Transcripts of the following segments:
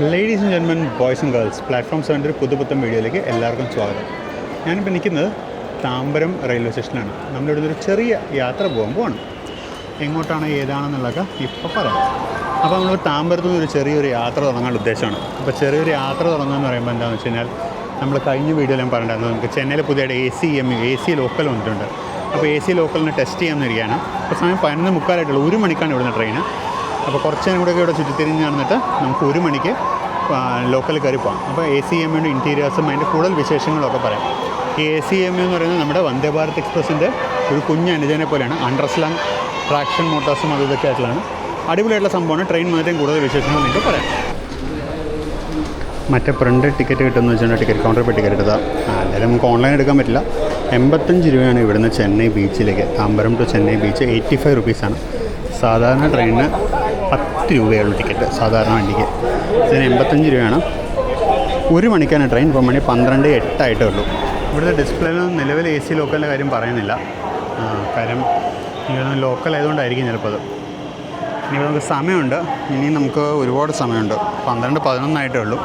Ladies and gentlemen, boys and girls, platform 7 ഒരു പുതുപുത്തൻ വീഡിയോയിലേക്ക് എല്ലാവർക്കും സ്വാഗതം. ഞാനിപ്പോൾ നിൽക്കുന്നത് താമ്പരം റെയിൽവേ സ്റ്റേഷനിലാണ്. നമ്മളിവിടെ ഒരു ചെറിയ യാത്ര പോകുമ്പോഴാണ്. എങ്ങോട്ടാണ് ഏതാണെന്നുള്ളതൊക്കെ ഇപ്പോൾ പറയാം. അപ്പോൾ നമ്മൾ താമ്പരത്തു നിന്ന് ഒരു ചെറിയൊരു യാത്ര തുടങ്ങാൻ ഉദ്ദേശമാണ്. അപ്പോൾ ചെറിയൊരു യാത്ര തുടങ്ങുകയെന്ന് പറയുമ്പോൾ എന്താണെന്ന് വെച്ച് കഴിഞ്ഞാൽ നമ്മൾ കഴിഞ്ഞ വീഡിയോയിൽ ഞാൻ പറഞ്ഞിട്ടുണ്ടായിരുന്നു, നമുക്ക് ചെന്നൈയിൽ പുതിയതായിട്ട് AC ലോക്കൽ വന്നിട്ടുണ്ട്. അപ്പോൾ AC ലോക്കലിനെ ടെസ്റ്റ് ചെയ്യാമെന്നിരിക്കുകയാണ്. അപ്പോൾ സമയം 11:45 1 മണിക്കാണ് ഇവിടുന്ന് ട്രെയിന്. അപ്പോൾ കുറച്ച് നേരം കൂടെയൊക്കെ ഇവിടെ ചുറ്റിത്തിരിഞ്ഞ് നടന്നിട്ട് നമുക്ക് 1 മണിക്ക് ലോക്കലിൽ കയറി പോകാം. അപ്പോൾ ACMUയുടെ ഇൻറ്റീരിയേഴ്സും അതിൻ്റെ കൂടുതൽ വിശേഷങ്ങളൊക്കെ പറയാം. ഈ ACMU എന്ന് പറയുന്നത് നമ്മുടെ വന്ദേ ഭാരത് എക്സ്പ്രസിൻ്റെ ഒരു കുഞ്ഞ് അനുജനെ പോലെയാണ്. അണ്ടർസ്ലാങ് ട്രാക്ഷൻ മോട്ടോഴ്സും അത് ഇതൊക്കെ ആയിട്ടുള്ളതാണ്. അടിപൊളിയായിട്ടുള്ള സംഭവമാണ്. ട്രെയിൻ മാത്രം കൂടുതൽ വിശേഷങ്ങൾ നിങ്ങൾക്ക് പറയാം. മറ്റേ പ്രിൻ്റ് ടിക്കറ്റ് കിട്ടുമെന്ന് വെച്ചിട്ടുണ്ടെങ്കിൽ ടിക്കറ്റ് കൗണ്ടറിൽ പോയി ടിക്കറ്റ് എടുത്താൽ അല്ലാതെ നമുക്ക് ഓൺലൈൻ എടുക്കാൻ പറ്റില്ല. 85 രൂപയാണ് ഇവിടുന്ന് ചെന്നൈ ബീച്ചിലേക്ക്. താമ്പരം ടു ചെന്നൈ ബീച്ച് 85 റുപ്പീസാണ്. സാധാരണ ട്രെയിനിന് 10 രൂപയുള്ളൂ ടിക്കറ്റ്, സാധാരണ വണ്ടിക്ക്. ഇതിന് 85 രൂപയാണ്. 1 മണിക്കാണ് ട്രെയിൻ. ഇപ്പോൾ മണി 12:08 ആയിട്ടേ ഉള്ളൂ. ഇവിടുത്തെ ഡിസ്പ്ലേയിലൊന്നും നിലവിൽ AC ലോക്കലിൻ്റെ കാര്യം പറയുന്നില്ല. കാര്യം ലോക്കൽ ആയതുകൊണ്ടായിരിക്കും ചിലപ്പോൾ അത്. ഇനി നമുക്ക് സമയമുണ്ട്. ഇനി നമുക്ക് ഒരുപാട് സമയമുണ്ട്. 12:11 ആയിട്ടേ ഉള്ളൂ.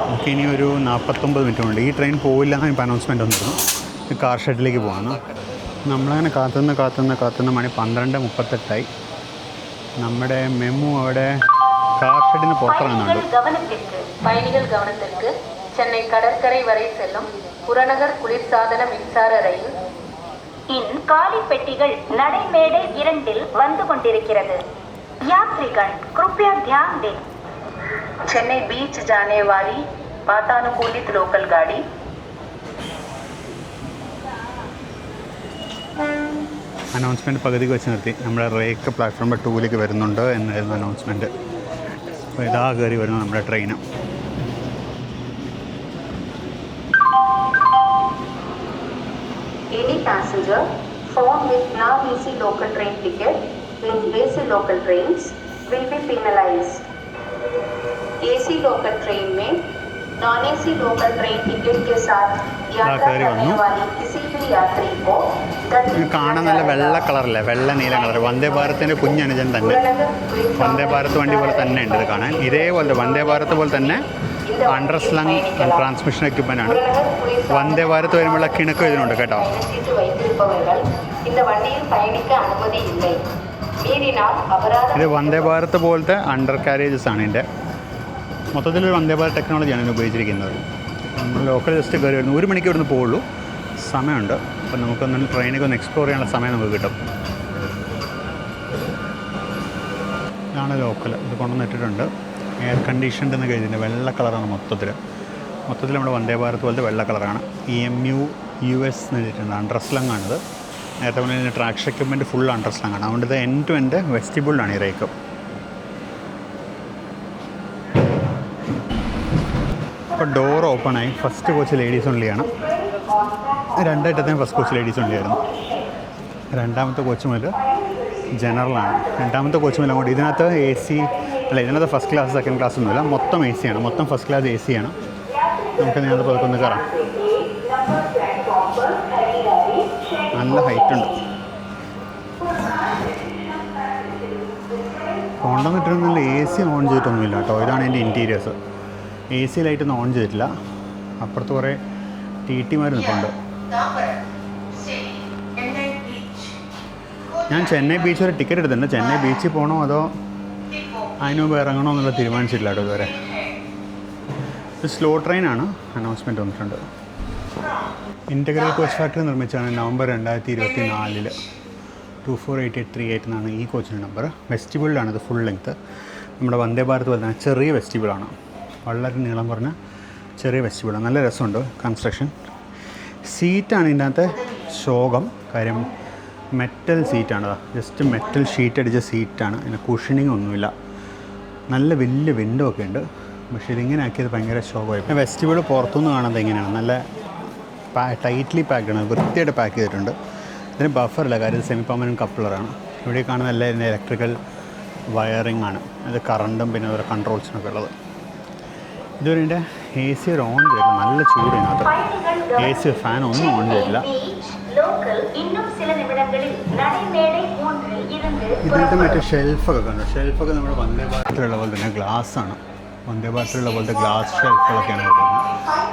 നമുക്കിനി ഒരു 49 മിനിറ്റ് ഉണ്ട്. ഈ ട്രെയിൻ പോവില്ല എന്ന് ഇപ്പോൾ അനൗൺസ്മെൻറ്റ് വന്നിരുന്നു. കാർ ഷെഡിലേക്ക് പോകാമെന്ന്. നമ്മളങ്ങനെ കാത്തുനിന്ന് മണി 12:38 നമ്മുടെ മെമു അവിടെ കാർ ഷെഡിന് പുറത്തിറങ്ങുന്നുണ്ട്. பயணிகள் கவனத்திற்கு சென்னை கடற்கரை வரை செல்லும் புறநகர் குளிர்சாதன மின்சார ரயில் இன் காலி பெட்டிகள் நடைமேடை 2 வந்து கொண்டிருக்கிறது. यात्रीगण कृपया ध्यान दें. चेन्नई बीच जाने वाली वातानुकूलित लोकल गाड़ी അനൗൺസ്മെൻറ്റ് പകുതിക്ക് വെച്ച് നിർത്തി. നമ്മുടെ റേക്ക് പ്ലാറ്റ്ഫോം 2 വരുന്നുണ്ട് എന്നായിരുന്നു അനൗൺസ്മെൻറ്റ്. അപ്പോൾ ഇതാ കയറി വരുന്നു നമ്മുടെ train. Any passenger found with non-AC local train ticket in AC local trains will be penalized. AC local train में non-AC local train ticket के साथ यात्रा करने वाली किसी भी यात्री को കാണാൻ നല്ല വെള്ള കളറല്ലേ, വെള്ള നീല കളർ. വന്ദേ ഭാരത്തിൻ്റെ കുഞ്ഞനുജൻ തന്നെ. വന്ദേ ഭാരത് വണ്ടി പോലെ തന്നെ ഉണ്ട് ഇത് കാണാൻ. ഇതേപോലെ വന്ദേ ഭാരത് പോലെ തന്നെ അണ്ടർസ്ലങ് ട്രാൻസ്മിഷൻ എക്യുപ്മെൻ്റ് ആണ്. വന്ദേ ഭാരത് വരുമ്പോഴുള്ള കിണക്ക് ഇതിനുണ്ട് കേട്ടോ. ഇത് വന്ദേ ഭാരത് പോലത്തെ അണ്ടർ കാരേജസ് ആണ്. ഇതിൻ്റെ മൊത്തത്തിലൊരു വന്ദേ ഭാരത് ടെക്നോളജിയാണ് ഇതിന് ഉപയോഗിച്ചിരിക്കുന്നത്. നമ്മൾ ലോക്കൽ ജസ്റ്റ് കയറി വരുന്നു. 1 മണിക്ക് ഇവിടുന്ന് പോവുള്ളൂ. സമയമുണ്ട്. അപ്പോൾ നമുക്കൊന്ന് ട്രെയിനൊക്കെ ഒന്ന് എക്സ്പ്ലോർ ചെയ്യാനുള്ള സമയം നമുക്ക് കിട്ടും. ഇതാണ് ലോക്കൽ. ഇത് കൊണ്ടുവന്നിട്ടിട്ടുണ്ട്. എയർ കണ്ടീഷൻഡ് എന്ന് കഴിഞ്ഞിട്ടുണ്ട്. വെള്ള കളറാണ് മൊത്തത്തിൽ നമ്മുടെ വന്ദേ ഭാരത് പോലത്തെ വെള്ള കളറാണ്. EMU US എന്ന് എഴുതിയിട്ടുണ്ട്. അണ്ടർസ്ലങ് ആണിത്. നേരത്തെ പറഞ്ഞാൽ ഇതിൻ്റെ ട്രാക്ഷൻ എക്യുപ്മെൻറ്റ് ഫുൾ അണ്ടർസ്ലങ് ആണ്. അതുകൊണ്ട് ഇത് എൻഡ് ടു എൻഡ് വെസ്റ്റിബിളിലാണ് ഈ റേക്ക്. ഇപ്പോൾ ഡോർ ഓപ്പണായി. ഫസ്റ്റ് കോച്ച് ലേഡീസ് ഓൺലിയാണ്. 2 ഐറ്റത്തിന് ഫസ്റ്റ് കോച്ച് ലേഡീസ് ഓൺലിയായിരുന്നു. 2ാമത്തെ കോച്ച് മുതൽ ജനറലാണ്. 2ാമത്തെ കോച്ച് മുതൽ അങ്ങോട്ട് ഇതിനകത്ത് AC അല്ല, ഇതിനകത്ത് ഫസ്റ്റ് ക്ലാസ് സെക്കൻഡ് ക്ലാസ് ഒന്നുമില്ല. മൊത്തം AC ആണ്. മൊത്തം ഫസ്റ്റ് ക്ലാസ് AC ആണ്. നമുക്ക് ഇതിനകത്ത് പതുക്കെ ഒന്ന് കയറാം. നല്ല ഹൈറ്റുണ്ട്. കൊണ്ടുവന്നിട്ടിരുന്നില്ല. AC ഓൺ ചെയ്തിട്ടൊന്നുമില്ല കേട്ടോ. ഇതാണ് എൻ്റെ ഇൻറ്റീരിയേഴ്സ്. AC ലൈറ്റൊന്നും ഓൺ ചെയ്തിട്ടില്ല. അപ്പുറത്ത് കുറേ TTമാർ നിൽപ്പുണ്ട്. ഞാൻ ചെന്നൈ ബീച്ച് വരെ ടിക്കറ്റ് എടുത്തിട്ടുണ്ട്. ചെന്നൈ ബീച്ചിൽ പോകണോ അതോ അതിന് മുമ്പ് ഇറങ്ങണോ എന്നുള്ള തീരുമാനിച്ചിട്ടില്ല കേട്ടോ ഇതുവരെ. ഇത് സ്ലോ ട്രെയിനാണ്. അനൗൺസ്മെൻറ്റ് വന്നിട്ടുണ്ട്. ഇൻ്റഗ്രൽ കോച്ച് ഫാക്ടറി നിർമ്മിച്ചാണ് നവംബർ 2024 248838 എന്നാണ് ഈ കോച്ചിൻ്റെ നമ്പർ. വെസ്റ്റിബിളിലാണ് ഇത് ഫുൾ ലെങ്ത്ത്. നമ്മുടെ വന്ദേ ഭാരത് പോലെ തന്നെ ചെറിയ വെസ്റ്റിബിളാണ്. വളരെ നീളം പറഞ്ഞ ചെറിയ വെസ്റ്റിബിളാണ്. നല്ല രസമുണ്ട് കൺസ്ട്രക്ഷൻ. സീറ്റാണ് ഇതിൻ്റെ അകത്തെ ശോകം. കാര്യം മെറ്റൽ സീറ്റാണ്. ജസ്റ്റ് മെറ്റൽ ഷീറ്റ് അടിച്ച സീറ്റാണ്. ഇതിന് കുഷനിങ് ഒന്നുമില്ല. നല്ല വലിയ വിൻഡോ ഒക്കെ ഉണ്ട്. പക്ഷേ ഇതിങ്ങനെ ആക്കിയത് ഭയങ്കര ശോകമായി. വെസ്റ്റിബിൾ പുറത്തുനിന്ന് കാണുന്നത് എങ്ങനെയാണ് നല്ല ടൈറ്റ്ലി പാക്ഡാണ്. വൃത്തിയായിട്ട് പാക്ക് ചെയ്തിട്ടുണ്ട്. ഇതിന് ബഫറില്ല. കാര്യം സെമി പെർമനൻറ്റ് കപ്ലറാണ്. ഇവിടെ കാണുന്ന എല്ലാ ഇതിൻ്റെ ഇലക്ട്രിക്കൽ വയറിംഗ് ആണ്. ഇത് കറണ്ടും പിന്നെ അതുപോലെ കൺട്രോൾസിനൊക്കെ ഉള്ളത്. ഇതുവരെ എൻ്റെ AC ഒരു ഓൺ ചെയ്തില്ല. നല്ല ചൂട് ഇതിനകത്ത്. AC ഫാൻ ഒന്നും ഓൺ ചെയ്തില്ല. ഇതിനകത്ത് മറ്റേ ഷെൽഫൊക്കെ കണ്ടു. ഷെൽഫൊക്കെ നമ്മുടെ വന്ദേ ഭാരതിലുള്ള പോലെ തന്നെ ഗ്ലാസ്സാണ്. വന്ദേ ഭാരതിലുള്ള പോലത്തെ ഗ്ലാസ് ഷെൽഫുകളൊക്കെയാണ് വരുന്നത്.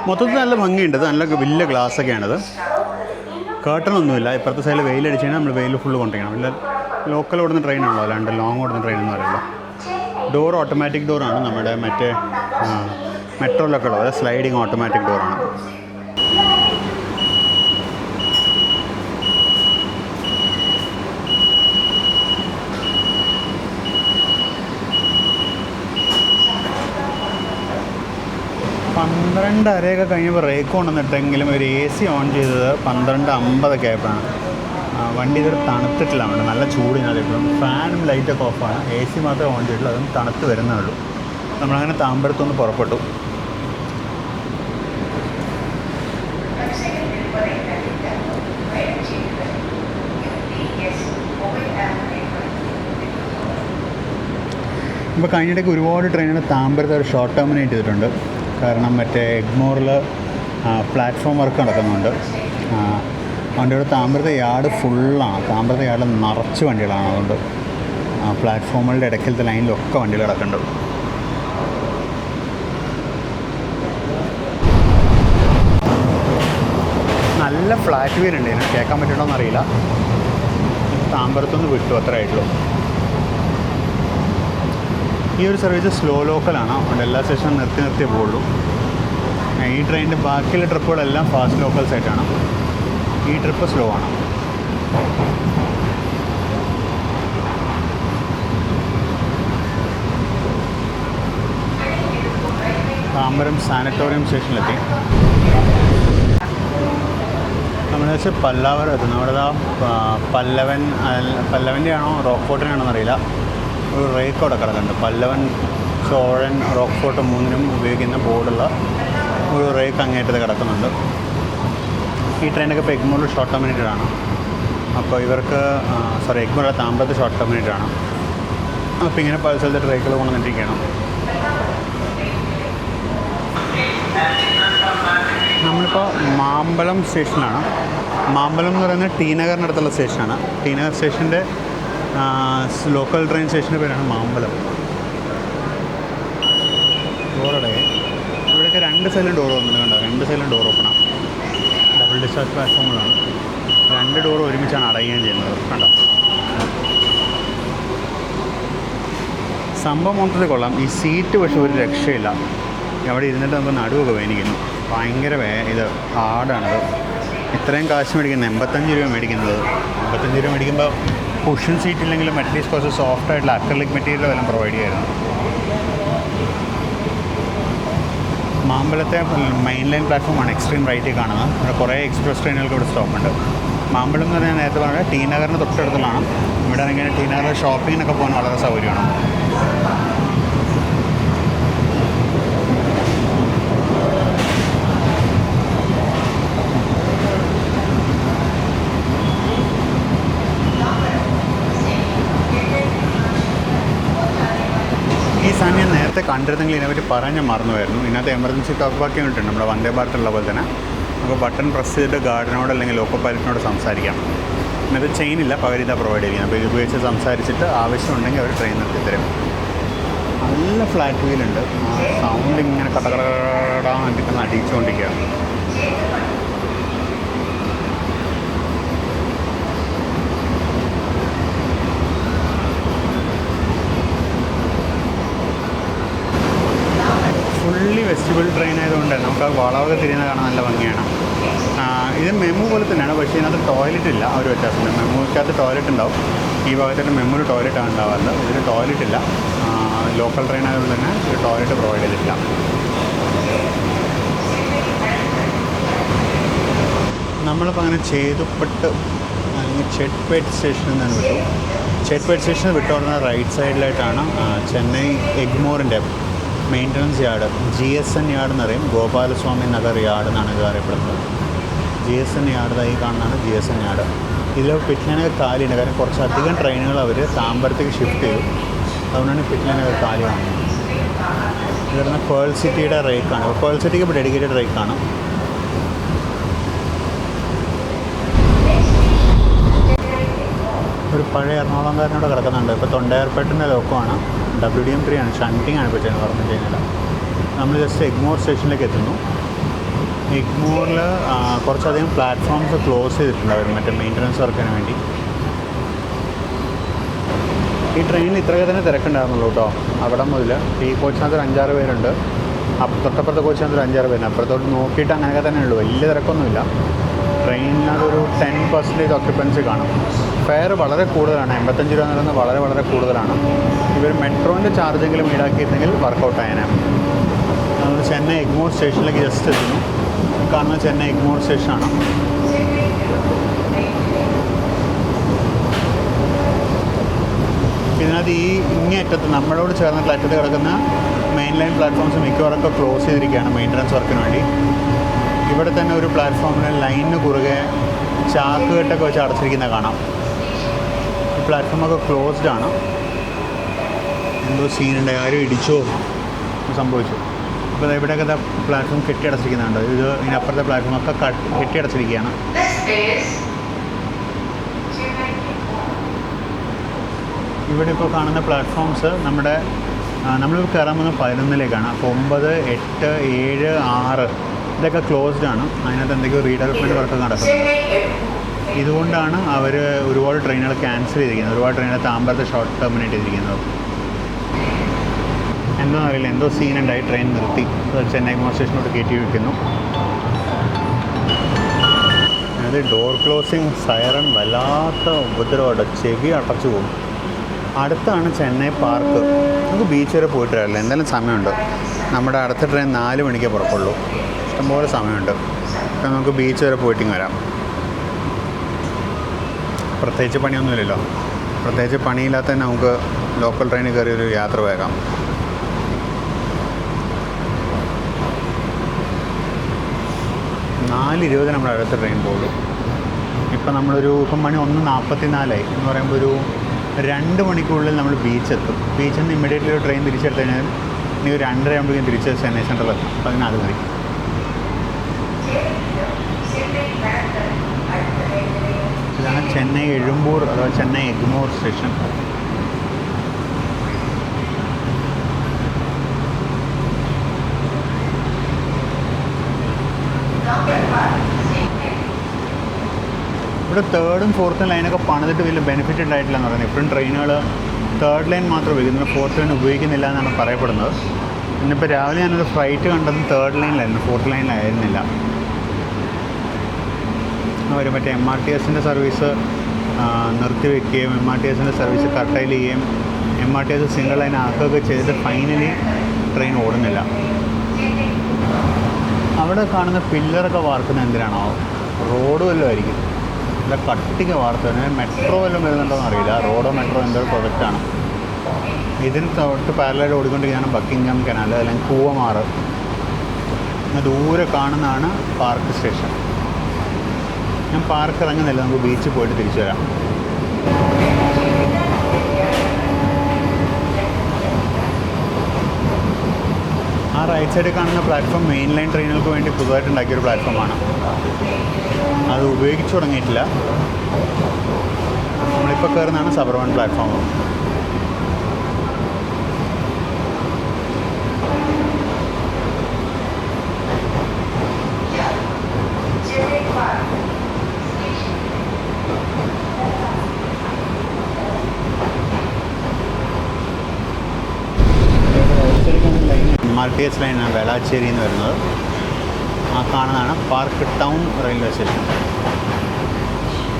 മൊത്തത്തിൽ നല്ല ഭംഗിയുണ്ട്. ഇത് നല്ല വലിയ ഗ്ലാസ്സൊക്കെയാണിത്. കേട്ടണൊന്നുമില്ല. ഇപ്പുറത്തെ സൈഡിൽ വെയിലടിച്ച് കഴിഞ്ഞാൽ നമ്മൾ വെയിൽ ഫുള്ള് കൊണ്ടിരിക്കണം. ഇല്ല ലോക്കൽ ഓടുന്ന ട്രെയിനാണല്ലോ, അല്ലാണ്ട് ലോങ് ഓടുന്ന ട്രെയിൻ എന്ന് പറയില്ല. ഡോർ ഓട്ടോമാറ്റിക് ഡോറാണ്. നമ്മുടെ മറ്റേ മെട്രോയിലൊക്കെ ഉള്ളത് സ്ലൈഡിങ് ഓട്ടോമാറ്റിക് ഡോറാണ്. പന്ത്രണ്ടരയൊക്കെ കഴിഞ്ഞപ്പോൾ റേക്ക് കൊണ്ടുവന്നിട്ടെങ്കിലും ഒരു എ സി ഓൺ ചെയ്തത് 12:50 ആയപ്പോഴാണ്. വണ്ടി ഇതൊരു തണുത്തിട്ടില്ല, അവിടെ നല്ല ചൂടിനകത്തിപ്പോഴും ഫാനും ലൈറ്റൊക്കെ ഓഫാണ്. എ സി മാത്രമേ ഓൺ ചെയ്തിട്ടുള്ളൂ, അതും തണുത്ത് വരുന്നേ ഉള്ളൂ. നമ്മളങ്ങനെ താമ്പരത്തൊന്ന് പുറപ്പെട്ടു. ഇപ്പോൾ കഴിഞ്ഞിടയ്ക്ക് ഒരുപാട് ട്രെയിനുകൾ താമ്പരത്ത് ഒരു ഷോർട്ട് ടെർമിനേറ്റ് ചെയ്തിട്ടുണ്ട്. കാരണം മറ്റേ എഗ്മോറിൽ പ്ലാറ്റ്ഫോം വർക്ക് നടക്കുന്നുണ്ട്. അതുകൊണ്ട് ഇവിടെ താമ്പരത്തെ യാർഡ് ഫുള്ളാണ്. താമ്പരത്തെ യാർഡിൽ നിറച്ച് വണ്ടികളാണ്. അതുകൊണ്ട് പ്ലാറ്റ്ഫോമുകളുടെ ഇടയ്ക്കലത്തെ ലൈനിലൊക്കെ വണ്ടികൾ കിടക്കുന്നുണ്ട്. നല്ല ഫ്ലാറ്റ് വീൽ ഉണ്ട്. ഇതിന് കേൾക്കാൻ പറ്റുന്നുണ്ടോയെന്ന് അറിയില്ല. താമ്പരത്തൊന്ന് വിട്ടു, അത്രേ ആയിട്ടുള്ളൂ. ഈ ഒരു സർവീസ് സ്ലോ ലോക്കലാണ്. അതുകൊണ്ട് എല്ലാ സ്റ്റേഷനും നിർത്തിയേ പോകുള്ളൂ. ഈ ട്രെയിനിൻ്റെ ബാക്കിയുള്ള ട്രിപ്പുകളെല്ലാം ഫാസ്റ്റ് ലോക്കൽസ് ആയിട്ടാണ്. ഈ ട്രിപ്പ് സ്ലോ ആണ്. താമ്പരം സാനിറ്റോറിയം സ്റ്റേഷനിലെത്തി. നമ്മൾ വെച്ചാൽ പല്ലാവരം എത്തുന്നു. അവിടെ പല്ലവൻ്റെ ആണോ റോക്ക് ഫോർട്ടിൻ്റെ ആണോ എന്നറിയില്ല. ഒരു റേക്കോടെ കിടക്കുന്നുണ്ട്. പല്ലവൻ, ചോഴൻ, റോക്ക് ഫോർട്ട് മൂന്നിനും ഉപയോഗിക്കുന്ന ബോർഡുള്ള ഒരു റേക്ക് അങ്ങേറ്റത് കിടക്കുന്നുണ്ട്. ഈ ട്രെയിനൊക്കെ ഇപ്പോൾ എഗ്മോറിൽ ഷോർട്ട് ടെർമിനേറ്റഡ് ആണ്. അപ്പോൾ ഇവർക്ക് എഗ്മോറിലെ താമ്പരത്ത് ഷോർട്ട് ടെർമിനേറ്റഡ് ആണ്. അപ്പോൾ ഇങ്ങനെ പല സ്ഥലത്ത് റേക്കുകൾ കൊണ്ടുവന്നിട്ടിരിക്കണം. നമ്മളിപ്പോൾ മാമ്പലം സ്റ്റേഷനിലാണ്. മാമ്പലം എന്ന് പറയുന്നത് ടി നഗറിനടുത്തുള്ള സ്റ്റേഷനാണ്. ടി നഗർ സ്റ്റേഷൻ്റെ ലോക്കൽ ട്രെയിൻ സ്റ്റേഷൻ്റെ പേരാണ് മാമ്പലം. ഡോറടേ ഇവിടെയൊക്കെ രണ്ട് സൈഡിലും ഡോർ വന്നിട്ടുണ്ട്. രണ്ട് സൈഡിലും ഡോർ ഓപ്പണാണ്. ഡബിൾ ഡിസ്ചാർജ് പ്ലാറ്റ്ഫോമുകളാണ്. രണ്ട് ഡോർ ഒരുമിച്ചാണ് അടയുകയും ചെയ്യുന്നത്. കണ്ടോ, സംഭവം മൊത്തത്തിൽ കൊള്ളാം. ഈ സീറ്റ് പക്ഷേ ഒരു രക്ഷയില്ല. അവിടെ ഇരുന്നിട്ട് നമുക്ക് നടുവൊക്കെ വേദനിക്കുന്നു. ഭയങ്കര ഇത് ഹാർഡാണത്. ഇത്രയും കാശ് മേടിക്കുന്നത് 85 രൂപ മേടിക്കുന്നത്. 85 രൂപ മേടിക്കുമ്പോൾ കുഷൻ സീറ്റ് ഇല്ലെങ്കിലും അറ്റ്ലീസ്റ്റ് കുറച്ച് സോഫ്റ്റ് ആയിട്ടുള്ള അക്രലിക് മെറ്റീരിയൽ വല്ലതും പ്രൊവൈഡ് ചെയ്യായിരുന്നു. മാമ്പലത്തെ മെയിൻ ലൈൻ പ്ലാറ്റ്ഫോമാണ് എക്സ്ട്രീം റൈറ്റിൽ കാണുന്നത്. ഇവിടെ കുറേ എക്സ്പ്രസ് ട്രെയിനുകൾക്ക് ഇവിടെ സ്റ്റോപ്പുണ്ട്. മാമ്പലം എന്ന് പറഞ്ഞാൽ നേരത്തെ പറഞ്ഞാൽ ടി നഗറിന് തൊട്ടടുത്തുള്ളതാണ്. ഇവിടെ ഇങ്ങനെ ടി നഗറിൽ ഷോപ്പിങ്ങിനൊക്കെ പോകാൻ വളരെ സൗകര്യമാണ്. ഈ സാധനം ഞാൻ നേരത്തെ കണ്ടിരുന്നെങ്കിൽ ഇതിനെപ്പറ്റി പറയാൻ ഞാൻ മറന്നുമായിരുന്നു. ഇതിനകത്ത് എമർജൻസി ടോക്ക് ബാക്കി ഉണ്ട്. നമ്മുടെ വന്ദേ ഭാരത്തുള്ള പോലെ തന്നെ നമുക്ക് ബട്ടൺ പ്രസ് ചെയ്തിട്ട് ഗാർഡിനോട് അല്ലെങ്കിൽ ലോക്കോ പൈലറ്റിനോട് സംസാരിക്കാം. ഇതിനകത്ത് ചെയിനില്ല, പകരം ഇതാ പ്രൊവൈഡ് ചെയ്യുന്നത്. അപ്പോൾ ഇത് ഉപയോഗിച്ച് സംസാരിച്ചിട്ട് ആവശ്യമുണ്ടെങ്കിൽ അവർ ട്രെയിൻ നിർത്തിത്തരും. നല്ല ഫ്ലാറ്റ് വീലുണ്ട്. സൗണ്ട് ഇങ്ങനെ കടകടകടാ എന്നിട്ട് അടിച്ചുകൊണ്ടിരിക്കുക. ഫുള്ളി വെസ്റ്റിബിൾ ട്രെയിൻ ആയതുകൊണ്ട് നമുക്ക് ആ വളവൊക്കെ തിരിയുന്ന കാണാൻ നല്ല ഭംഗിയാണ്. ഇത് മെമു പോലെ തന്നെയാണ്, പക്ഷേ ഇതിനകത്ത് ടോയ്ലറ്റ് ഇല്ല. ആ ഒരു വ്യത്യാസമുണ്ട്. മെമുക്കകത്ത് ടോയ്ലറ്റ് ഉണ്ടാവും. ഈ ഭാഗത്തായിട്ട് മെമുവിൽ ടോയ്ലറ്റാണ് ഉണ്ടാവാറുണ്ട്. ഇതിന് ടോയ്ലറ്റ് ഇല്ല. ലോക്കൽ ട്രെയിൻ ആയതുകൊണ്ട് തന്നെ ഒരു ടോയ്ലറ്റ് പ്രൊവൈഡ് ചെയ്തിട്ടില്ല. നമ്മളിപ്പോൾ അങ്ങനെ ചേതുപ്പെട്ട് അല്ലെങ്കിൽ ചെട്ട്പേട്ട് സ്റ്റേഷനിൽ നിന്ന് വിട്ടു. ചെട്ട്പേട്ട് സ്റ്റേഷനിൽ വിട്ടുകൊടുന്ന റൈറ്റ് സൈഡിലായിട്ടാണ് ചെന്നൈ എഗ്മോറിൻ്റെ മെയിൻ്റനൻസ് യാർഡ്, GSN യാർഡ് എന്നറിയും. ഗോപാലസ്വാമി നഗർ യാർഡ് എന്നാണ് ഇത് അറിയപ്പെടുന്നത്. GSN യാർഡ് ഈ കാണുന്നതാണ് GSN യാർഡ്. ഇതിൽ പിറ്റ്ലൈനൊക്കെ കാലിയുണ്ട്. കാരണം കുറച്ചധികം ട്രെയിനുകൾ അവർ താമ്പരത്തേക്ക് ഷിഫ്റ്റ് ചെയ്തു. അതുകൊണ്ടാണ് പിറ്റ്ലൈനൊക്കെ കാലി കാണുന്നത്. ഇത് പറഞ്ഞാൽ പേൾ സിറ്റിയുടെ റേക്കാണ്. ഇപ്പോൾ പേൾ സിറ്റിക്ക് ഇപ്പോൾ ഡെഡിക്കേറ്റഡ് റേക്കാണ്. ഒരു പഴയ എറണാകുളംകാരനോട് കിടക്കുന്നുണ്ട്. ഇപ്പോൾ തൊണ്ടയാർപേട്ടിൻ്റെ ലോക്കമാണ്. WDM3 ആണ്, ഷണ്ടിങ് ആണ് ഇപ്പോൾ ചെയ്യുന്നത്. പറഞ്ഞു കഴിഞ്ഞാൽ നമ്മൾ ജസ്റ്റ് എഗ്മോർ സ്റ്റേഷനിലേക്ക് എത്തുന്നു. എഗ്മോറിൽ കുറച്ചധികം പ്ലാറ്റ്ഫോംസ് ക്ലോസ് ചെയ്തിട്ടുണ്ട് അവർ മറ്റേ മെയിൻ്റനൻസ് വർക്കിന് വേണ്ടി. ഈ ട്രെയിനിൽ ഇത്രയൊക്കെ തന്നെ തിരക്കുണ്ടായിരുന്നുള്ളൂ കേട്ടോ. അവിടെ മുതൽ ഈ കോച്ചിനകത്ത് ഒരു 5-6 പേരുണ്ട്, തൊട്ടപ്പുറത്തെ കോച്ചിനകത്ത് ഒരു 5-6 പേരുണ്ട്. അപ്പുറത്തോട്ട് നോക്കിയിട്ട് അങ്ങനെയൊക്കെ തന്നെ ഉള്ളൂ, വലിയ തിരക്കൊന്നുമില്ല. ട്രെയിനിനകത്തൊരു 10% ഓക്യുപ്പൻസി കാണും. ഫെയർ വളരെ കൂടുതലാണ്, 85 രൂപ എന്ന് പറയുന്നത് വളരെ വളരെ കൂടുതലാണ്. ഇവർ മെട്രോൻ്റെ ചാർജെങ്കിലും ഈടാക്കിയിരുന്നെങ്കിൽ വർക്കൗട്ട് ആയതിനാണ്. നമ്മൾ ചെന്നൈ എഗ്മോർ സ്റ്റേഷനിലേക്ക് ജസ്റ്റ് എത്തുന്നു. കാണുന്നത് ചെന്നൈ എഗ്മോർ സ്റ്റേഷനാണ്. ഇതിനകത്ത് ഈ ഇങ്ങേയറ്റത്ത് നമ്മളോട് ചേർന്നിട്ടുള്ള അറ്റത്ത് കിടക്കുന്ന മെയിൻ ലൈൻ പ്ലാറ്റ്ഫോംസ് മിക്കവാറൊക്കെ ക്ലോസ് ചെയ്തിരിക്കുകയാണ് മെയിൻ്റനൻസ് വർക്കിന് വേണ്ടി. ഇവിടെ തന്നെ ഒരു പ്ലാറ്റ്ഫോമിന് ലൈനിന് കുറുകെ ചാക്ക് കെട്ടൊക്കെ വെച്ച് അടച്ചിരിക്കുന്ന കാണാം. ഈ പ്ലാറ്റ്ഫോമൊക്കെ ക്ലോസ്ഡ് ആണ്. എന്തോ സീനുണ്ട്, ആരും ഇടിച്ചോ സംഭവിച്ചു. അപ്പോൾ ഇവിടെയൊക്കെ പ്ലാറ്റ്ഫോം കെട്ടിയടച്ചിരിക്കുന്നുണ്ട്. ഇതിനപ്പുറത്തെ പ്ലാറ്റ്ഫോമൊക്കെ കെട്ടിയടച്ചിരിക്കുകയാണ്. ഇവിടെ ഇപ്പോൾ കാണുന്ന പ്ലാറ്റ്ഫോംസ് നമ്മൾ കയറാൻ പോകുന്ന 11ലേക്കാണ്. അപ്പോൾ 9, 8, 7, 6 ഇതൊക്കെ ക്ലോസ്ഡ് ആണ്. അതിനകത്ത് എന്തൊക്കെയോ റീഡെവലപ്മെൻറ്റ് വർക്ക് നടക്കുന്നത്. ഇതുകൊണ്ടാണ് അവർ ഒരുപാട് ട്രെയിനുകൾ ക്യാൻസൽ ചെയ്തിരിക്കുന്നത്. ഒരുപാട് ട്രെയിനുകൾ താമ്പരത്തെ ഷോർട്ട് ടെർമിനേറ്റ് ചെയ്തിരിക്കുന്നത്. എന്താണെന്ന് അറിയില്ല, എന്തോ സീനുണ്ടായി, ട്രെയിൻ നിർത്തി. ചെന്നൈ എഗ്മോർ സ്റ്റേഷനോട്ട് കയറ്റി വയ്ക്കുന്നു. അത് ഡോർ ക്ലോസിങ് സൈറൺ വല്ലാത്ത ഉപദ്രവമാണ്, ചെവി അടച്ചു പോകും. അടുത്താണ് ചെന്നൈ പാർക്ക്. നമുക്ക് ബീച്ച് വരെ പോയിട്ട് വരില്ല, എന്തായാലും സമയമുണ്ട്. നമ്മുടെ അടുത്ത ട്രെയിൻ 4 മണിക്കേ പുറപ്പെടുള്ളൂ. ഇഷ്ടംപോലെ സമയമുണ്ട്. അപ്പോൾ നമുക്ക് ബീച്ച് വരെ പോയിട്ടിങ്ങ് വരാം. പ്രത്യേകിച്ച് പണിയൊന്നുമില്ലല്ലോ. പ്രത്യേകിച്ച് പണിയില്ലാത്ത തന്നെ നമുക്ക് ലോക്കൽ ട്രെയിനിൽ കയറി ഒരു യാത്ര പോയേക്കാം. നാല് 20 നമ്മുടെ അടുത്ത ട്രെയിൻ പോകുള്ളൂ. ഇപ്പം മണി 1:44 എന്ന് പറയുമ്പോൾ ഒരു 2 മണിക്കൂറിൽ നമ്മൾ ബീച്ചെത്തും. ബീച്ചിൽ നിന്ന് ഇമ്മീഡിയറ്റ്ലി ഒരു ട്രെയിൻ തിരിച്ചെടുത്ത് കഴിഞ്ഞാൽ ഇനി ഒരു 2:30 ആകുമ്പോഴേക്കും തിരിച്ച് ചെന്നൈ സെൻട്രലെത്തും. അപ്പോൾ അതിനത് മതി. ഇതാണ് ചെന്നൈ എഴുമ്പൂർ അഥവാ ചെന്നൈ എഗ്മോർ സ്റ്റേഷൻ. ഇവിടെ 3rd and 4th ലൈനൊക്കെ പണിതിട്ട് വലിയ ബെനിഫിറ്റ് ഉണ്ടായിട്ടില്ല എന്ന് പറയുന്നത്. ഇപ്പോഴും ട്രെയിനുകൾ 3rd ലൈൻ മാത്രം ഉപയോഗിക്കുന്നു, 4th ലൈൻ ഉപയോഗിക്കുന്നില്ല എന്നാണ് പറയപ്പെടുന്നത്. ഇന്നിപ്പോൾ രാവിലെ ഞാനൊരു ഫ്ലൈറ്റ് കണ്ടത് 3rd ലൈനിലായിരുന്നു, 4th ലൈനിലായിരുന്നില്ല. അവർ മറ്റേ MRTSൻ്റെ സർവീസ് നിർത്തിവെക്കുകയും MRTSൻ്റെ സർവീസ് കർട്ടൈൽ ചെയ്യുകയും MRTS സിംഗിൾ ലൈൻ ആക്കുകയൊക്കെ ചെയ്തിട്ട് ഫൈനലി ട്രെയിൻ ഓടുന്നില്ല. അവിടെ കാണുന്ന പില്ലറൊക്കെ വാർക്കുന്നത് എന്തിനാണോ? റോഡ് വല്ലതും ആയിരിക്കും. അല്ല കട്ടിക്ക് വാർത്തത്. മെട്രോ വല്ലതും വരുന്നുണ്ടോയെന്ന് അറിയില്ല. റോഡോ മെട്രോ എന്തൊരു പ്രൊജക്റ്റാണ്. ഇതിന് തൊട്ട് പാരലായിട്ട് ഓടിക്കൊണ്ടിരിക്കുകയാണ് ബക്കിംഗ്ഹാം കനാൽ അല്ലെങ്കിൽ കൂവമാറ്. ദൂരെ കാണുന്നതാണ് പാർക്ക് സ്റ്റേഷൻ. ഞാൻ പാർക്ക് ഇറങ്ങുന്നില്ല, നമുക്ക് ബീച്ചിൽ പോയിട്ട് തിരിച്ചു വരാം. ആ റൈറ്റ് സൈഡിൽ കാണുന്ന പ്ലാറ്റ്ഫോം മെയിൻ ലൈൻ ട്രെയിനുകൾക്ക് വേണ്ടി പുതുതായിട്ട് ഉണ്ടാക്കിയൊരു പ്ലാറ്റ്ഫോമാണ്. അത് ഉപയോഗിച്ചു തുടങ്ങിയിട്ടില്ല. നമ്മളിപ്പോൾ കയറുന്നതാണ് സബർബൻ പ്ലാറ്റ്ഫോം. MRTS ലൈനാണ് വേളാച്ചേരി എന്ന് വരുന്നത്. ആ കാണുന്നതാണ് park town railway station.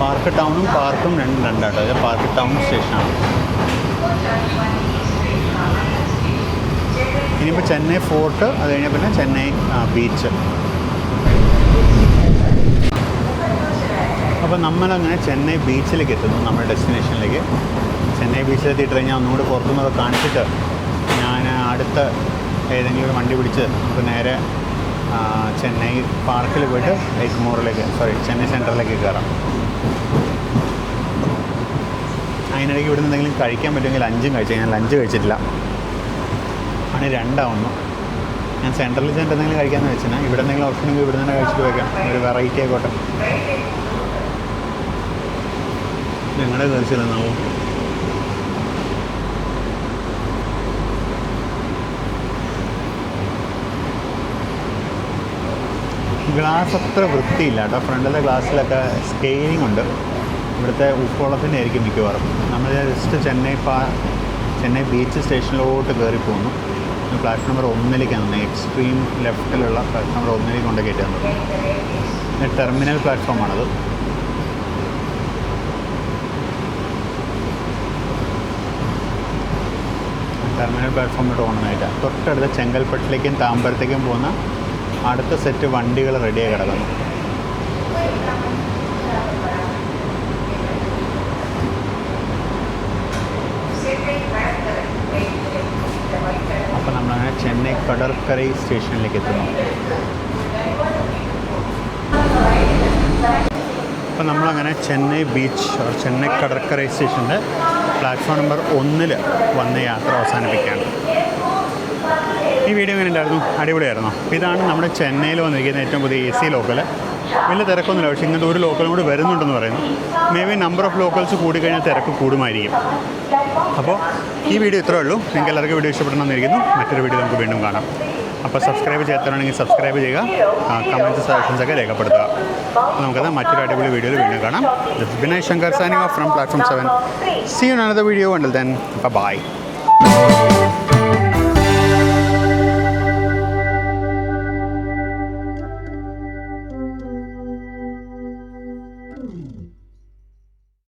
Park ടൗണും പാർക്കും രണ്ടാട്ടോ. ഇത് പാർക്ക് ടൗൺ സ്റ്റേഷനാണ്. ഇനിയിപ്പോൾ ചെന്നൈ ഫോർട്ട്, അത് കഴിഞ്ഞാൽ പിന്നെ ചെന്നൈ ബീച്ച്. അപ്പോൾ നമ്മളങ്ങനെ ചെന്നൈ ബീച്ചിലേക്ക് എത്തുന്നു, നമ്മുടെ ഡെസ്റ്റിനേഷനിലേക്ക്. ചെന്നൈ ബീച്ചിലെത്തിയിട്ട് കഴിഞ്ഞാൽ ഒന്നുകൂടി പുറത്തുനിന്നൊക്കെ കാണിച്ചിട്ട് ഞാൻ അടുത്ത ഏതെങ്കിലും ഒരു വണ്ടി പിടിച്ച് നമുക്ക് നേരെ ചെന്നൈ പാർക്കിൽ പോയിട്ട് ചെന്നൈ സെൻട്രലിലേക്ക് കയറാം. അതിനിടയ്ക്ക് ഇവിടെ നിന്ന് എന്തെങ്കിലും കഴിക്കാൻ പറ്റുമെങ്കിൽ ലഞ്ചും കഴിച്ചു. ഞാൻ ലഞ്ച് കഴിച്ചിട്ടില്ല, ആണ് 2 ആവുന്നു. ഞാൻ സെൻട്രലിൽ ചെന്നിട്ട് എന്തെങ്കിലും കഴിക്കാമെന്ന് വെച്ചാൽ ഇവിടെ എന്തെങ്കിലും ഓപ്ഷൻ ഉണ്ടെങ്കിൽ ഇവിടെ തന്നെ കഴിച്ചിട്ട് വയ്ക്കാം, ഒരു വെറൈറ്റി ആയിക്കോട്ടെ. നിങ്ങളുടെ കറിച്ചില്ലെന്നാവും. ഗ്ലാസ് അത്ര വൃത്തിയില്ല കേട്ടോ. ഫ്രണ്ടിലെ ഗ്ലാസ്സിലൊക്കെ സ്കെയിലിംഗ് ഉണ്ട്. ഇവിടുത്തെ ഉപ്പുവെള്ളത്തിൻ്റെ ആയിരിക്കും മിക്കവാറും. നമ്മൾ ജസ്റ്റ് ചെന്നൈ ബീച്ച് സ്റ്റേഷനിലോട്ട് കയറി പോകുന്നു. പ്ലാറ്റ്ഫോം നമ്പർ 1 എക്സ്ട്രീം ലെഫ്റ്റിലുള്ള പ്ലാറ്റ്ഫോം നമ്പർ 1 കൊണ്ട് കയറ്റി തന്നത്. ടെർമിനൽ പ്ലാറ്റ്ഫോമാണത്. ടെർമിനൽ പ്ലാറ്റ്ഫോമിലോട്ട് പോകണമെന്നായിട്ട് തൊട്ടടുത്ത ചെങ്കൽപ്പെട്ടിലേക്കും താമ്പരത്തേക്കും പോകുന്ന അടുത്ത സെറ്റ് വണ്ടികൾ റെഡിയായി കിടക്കുന്നു. അപ്പോൾ നമ്മളങ്ങനെ ചെന്നൈ കടർക്കരൈ സ്റ്റേഷനിലേക്ക് എത്തുന്നു. അപ്പോൾ നമ്മളങ്ങനെ ചെന്നൈ ബീച്ച് ചെന്നൈ കടർക്കരൈ സ്റ്റേഷൻ്റെ പ്ലാറ്റ്ഫോം നമ്പർ 1 വന്ന് യാത്ര അവസാനിപ്പിക്കുകയാണ്. ഈ വീഡിയോ എങ്ങനെ ഉണ്ടായിരുന്നു? അടിപൊളിയായിരുന്നു. അപ്പോൾ ഇതാണ് നമ്മുടെ ചെന്നൈയിൽ വന്നിരിക്കുന്ന ഏറ്റവും പുതിയ AC ലോക്കൽ. വലിയ തിരക്കൊന്നുമില്ല, പക്ഷേ ഇങ്ങനത്തെ ഒരു ലോക്കലും കൂടി വരുന്നുണ്ടെന്ന് പറയുന്നു. May be number of locals കൂടിക്കഴിഞ്ഞാൽ തിരക്ക് കൂടുമായിരിക്കും. അപ്പോൾ ഈ വീഡിയോ ഇത്രയേ ഉള്ളൂ. നിങ്ങൾക്ക് എല്ലാവർക്കും വീഡിയോ ഇഷ്ടപ്പെടണമെന്നിരിക്കുന്നു. മറ്റൊരു വീഡിയോ നമുക്ക് വീണ്ടും കാണാം. അപ്പോൾ സബ്സ്ക്രൈബ് ചെയ്യാത്തവരാണെങ്കിൽ സബ്സ്ക്രൈബ് ചെയ്യുക, കമൻറ്റ്സ് സജഷൻസൊക്കെ രേഖപ്പെടുത്തുക. നമുക്കത് മറ്റൊരു അടിപൊളി വീഡിയോയിൽ വീണ്ടും കാണാം. This Vinay Shankar signing off from platform 7. See you in another video. Until then, bye-bye.